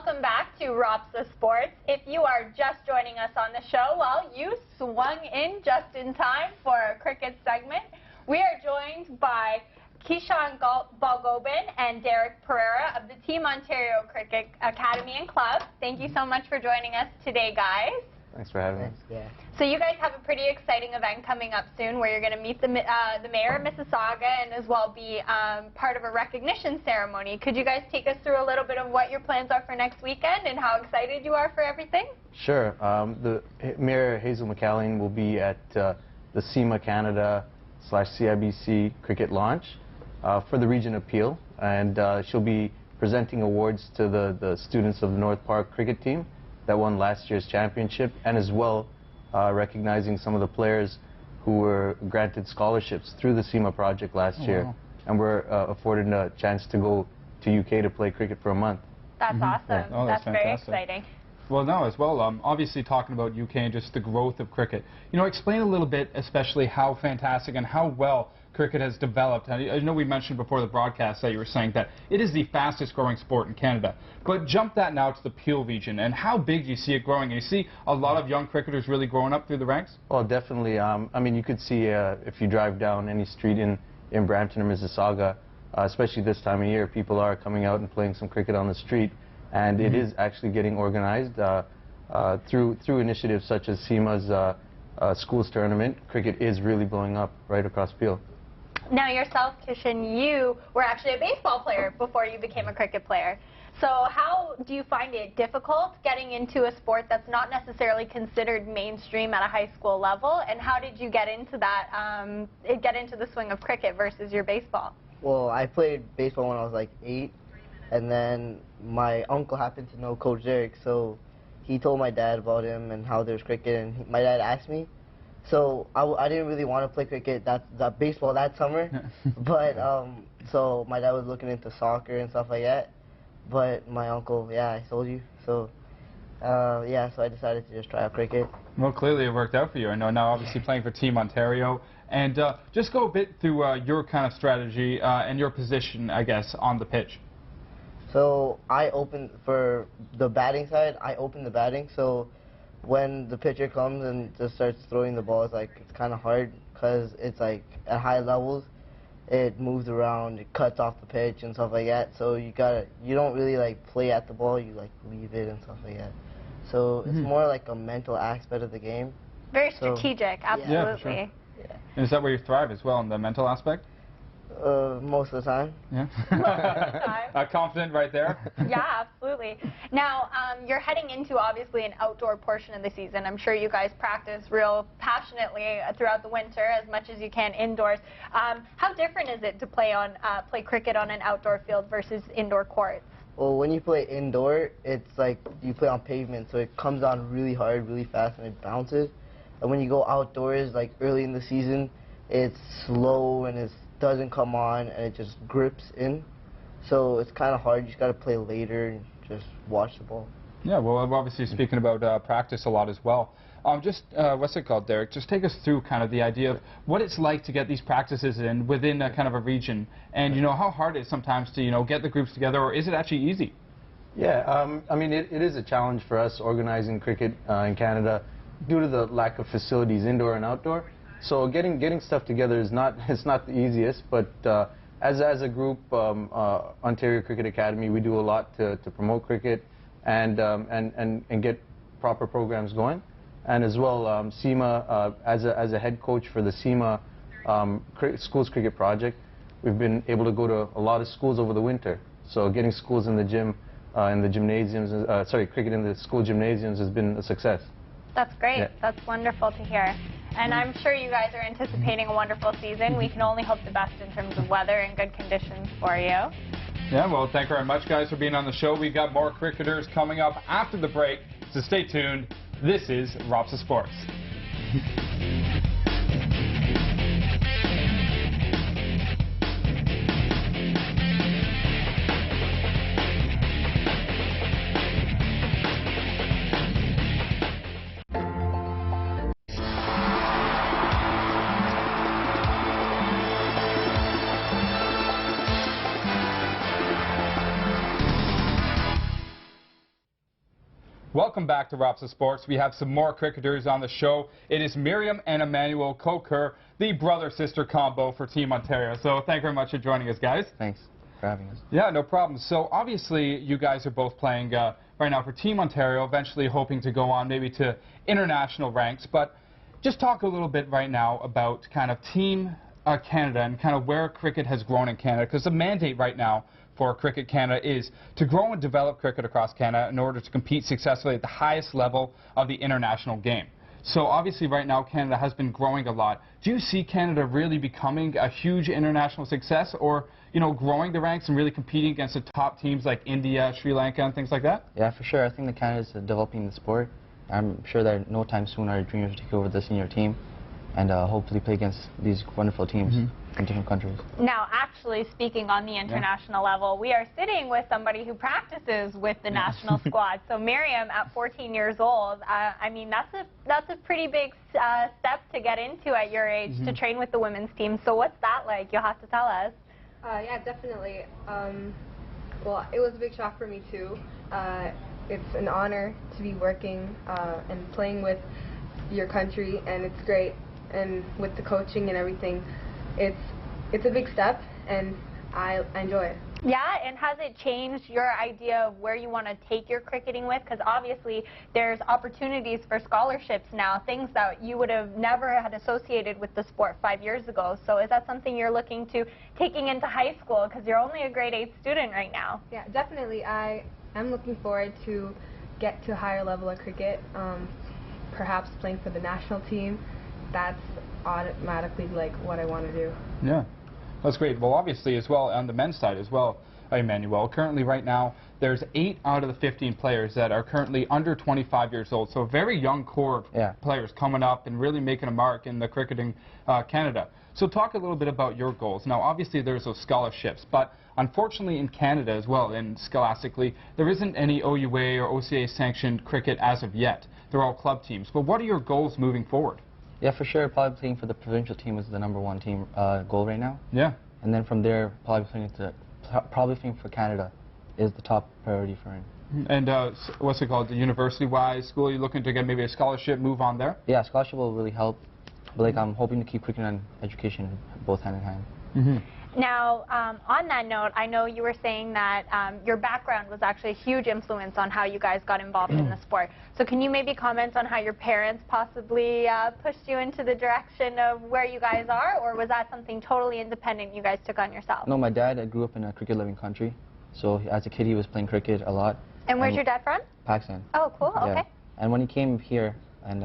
welcome back to ROPSSAA Sports. If you are just joining us on the show, well, you swung in just in time for our cricket segment. We are joined by Kishan Balgobin and Derek Perera of the Team Ontario Cricket Academy and Club. Thank you so much for joining us today, guys. Thanks for having us. Yeah. So you guys have a pretty exciting event coming up soon where you're going to meet the mayor of Mississauga and as well be part of a recognition ceremony. Could you guys take us through a little bit of what your plans are for next weekend and how excited you are for everything? Sure. The Mayor Hazel McCallion will be at the CIMA Canada / CIBC cricket launch for the region of Peel, and she'll be presenting awards to the students of the North Park cricket team that won last year's championship, and as well recognizing some of the players who were granted scholarships through the CIMA project last year, and were afforded a chance to go to UK to play cricket for a month. That's awesome. Yeah. Oh, that's very fantastic. exciting. Well, no, as well, obviously talking about UK and just the growth of cricket. You know, explain a little bit, especially how fantastic and how well cricket has developed. I know we mentioned before the broadcast that you were saying that it is the fastest growing sport in Canada. But jump that now to the Peel region, and how big do you see it growing? You see a lot of young cricketers really growing up through the ranks? Well, definitely. I mean, you could see if you drive down any street in Brampton or Mississauga, especially this time of year, people are coming out and playing some cricket on the street. And it is actually getting organized through initiatives such as CIMA's schools tournament. Cricket is really blowing up right across Peel. Now yourself, Kishan, you were actually a baseball player before you became a cricket player. So how do you find it difficult getting into a sport that's not necessarily considered mainstream at a high school level? And how did you get into that, get into the swing of cricket versus your baseball? Well, I played baseball when I was like 8, and then my uncle happened to know Coach Derek, so he told my dad about him and how there's cricket, and my dad asked me. So I didn't really want to play cricket, that baseball that summer, but so my dad was looking into soccer and stuff like that. But my uncle, yeah, I told you, so yeah, so I decided to just try out cricket. Well, clearly it worked out for you. I know now obviously playing for Team Ontario. And just go a bit through your kind of strategy and your position, I guess, on the pitch. So I open, for the batting side, I open the batting, so when the pitcher comes and just starts throwing the ball, it's kind of hard because it's like at high levels, it moves around, it cuts off the pitch and stuff like that. So you don't really like play at the ball, you like leave it and stuff like that. So it's more like a mental aspect of the game. Very strategic, absolutely. Yeah, for sure. Yeah. And is that where you thrive as well, in the mental aspect? Most of the time. Yeah. Most of the time. Confident right there? Yeah, absolutely. Now, you're heading into obviously an outdoor portion of the season. I'm sure you guys practice real passionately throughout the winter as much as you can indoors. How different is it to play cricket on an outdoor field versus indoor courts? Well, when you play indoor, it's like you play on pavement, so it comes down really hard, really fast, and it bounces. And when you go outdoors, like early in the season, it's slow and it doesn't come on and it just grips in. So it's kind of hard. You just got to play later and just watch the ball. Yeah, well, obviously speaking about practice a lot as well. What's it called, Derek? Just take us through kind of the idea of what it's like to get these practices in within kind of a region, and you know how hard it is sometimes to get the groups together, or is it actually easy? Yeah, I mean it is a challenge for us organizing cricket in Canada due to the lack of facilities, indoor and outdoor. So getting stuff together is not the easiest, but as a group, Ontario Cricket Academy, we do a lot to promote cricket and get proper programs going. And as well, CIMA, as a head coach for the CIMA Schools Cricket Project, we've been able to go to a lot of schools over the winter. So getting schools in the gym, in the gymnasiums, cricket in the school gymnasiums has been a success. That's great. Yeah. That's wonderful to hear. And I'm sure you guys are anticipating a wonderful season. We can only hope the best in terms of weather and good conditions for you. Yeah, well, thank you very much, guys, for being on the show. We've got more cricketers coming up after the break, so stay tuned. This is ROPSSAA Sports. Welcome back to ROPSSAA Sports. We have some more cricketers on the show. It is Miriam and Emmanuel Coker, the brother-sister combo for Team Ontario. So thank you very much for joining us, guys. Thanks for having us. Yeah, no problem. So obviously you guys are both playing right now for Team Ontario, eventually hoping to go on maybe to international ranks. But just talk a little bit right now about kind of Team Canada and kind of where cricket has grown in Canada, because the mandate right now for Cricket Canada is to grow and develop cricket across Canada in order to compete successfully at the highest level of the international game. So obviously right now Canada has been growing a lot. Do you see Canada really becoming a huge international success, or growing the ranks and really competing against the top teams like India, Sri Lanka and things like that? Yeah, for sure. I think that Canada is developing the sport. I'm sure that no time soon our dreamers will take over the senior team and hopefully play against these wonderful teams in different countries. Now, actually speaking on the international level, we are sitting with somebody who practices with the national squad. So Miriam, at 14 years old, I mean, that's a pretty big step to get into at your age, to train with the women's team. So what's that like? You'll have to tell us. Yeah, definitely. Well, it was a big shock for me too. It's an honor to be working and playing with your country, and it's great. And with the coaching and everything, it's a big step, and I enjoy it. Yeah, and has it changed your idea of where you want to take your cricketing with? Because obviously there's opportunities for scholarships now, things that you would have never had associated with the sport 5 years ago. So is that something you're looking to taking into high school? Because you're only a grade 8 student right now. Yeah, definitely. I am looking forward to get to a higher level of cricket, perhaps playing for the national team. That's automatically like what I want to do. Yeah, that's great. Well, obviously as well on the men's side as well, Emmanuel, currently right now there's 8 out of the 15 players that are currently under 25 years old. So a very young core of players coming up and really making a mark in the cricketing Canada. So talk a little bit about your goals. Now obviously there's those scholarships, but unfortunately in Canada as well, and scholastically, there isn't any OUA or OCA sanctioned cricket as of yet. They're all club teams. But what are your goals moving forward? Yeah, for sure. Probably playing for the provincial team is the #1 team goal right now. Yeah. And then from there, probably playing for Canada is the top priority for him. And what's it called? The university-wise school? Are you looking to get maybe a scholarship, move on there? Yeah, scholarship will really help. But like I'm hoping to keep cricket and education both hand in hand. Now, on that note, I know you were saying that your background was actually a huge influence on how you guys got involved in the sport. So can you maybe comment on how your parents possibly pushed you into the direction of where you guys are, or was that something totally independent you guys took on yourself? No, my dad grew up in a cricket-loving country. So as a kid, he was playing cricket a lot. And where's your dad from? Pakistan. Oh, cool. Yeah. Okay. And when he came here, and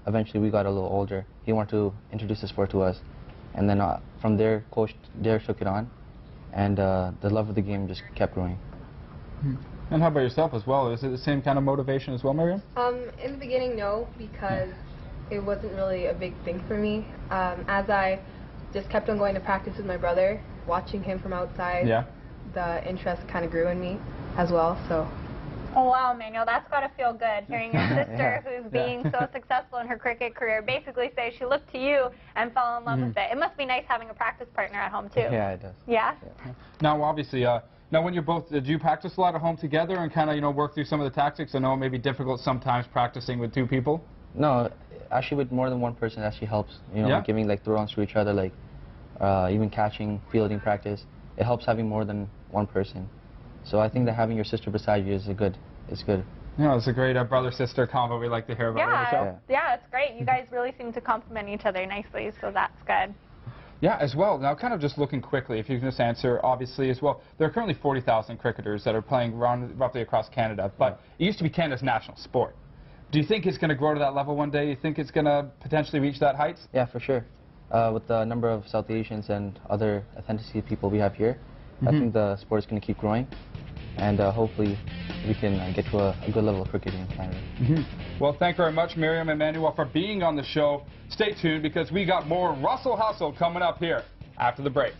eventually we got a little older, he wanted to introduce the sport to us. And then from there, Coach Derek took it on, and the love of the game just kept growing. And how about yourself as well? Is it the same kind of motivation as well, Miriam? In the beginning, no, because it wasn't really a big thing for me. As I just kept on going to practice with my brother, watching him from outside, the interest kind of grew in me as well. So. Oh, wow, Manuel, that's got to feel good, hearing your sister, who's being so successful in her cricket career, basically say she looked to you and fell in love with it. It must be nice having a practice partner at home, too. Yeah, it does. Yeah? Now, obviously, now when you're both, do you practice a lot at home together and kind of, work through some of the tactics? I know it may be difficult sometimes practicing with 2 people. No, actually with more than one person actually helps, giving like throw-ons to each other, like even catching, fielding practice. It helps having more than one person. So I think that having your sister beside you is good. Yeah, it's a great brother-sister combo we like to hear about. Yeah, it's great. You guys really seem to complement each other nicely, so that's good. Yeah, as well. Now, kind of just looking quickly, if you can just answer, obviously, as well, there are currently 40,000 cricketers that are playing roughly across Canada, but it used to be Canada's national sport. Do you think it's going to grow to that level one day? Do you think it's going to potentially reach that height? Yeah, for sure. With the number of South Asians and other ethnicity people we have here, I think the sport is going to keep growing, and hopefully we can get to a good level of cricketing in Canada. Well, thank you very much, Miriam and Emmanuel, for being on the show. Stay tuned because we got more Russell Hustle coming up here after the break.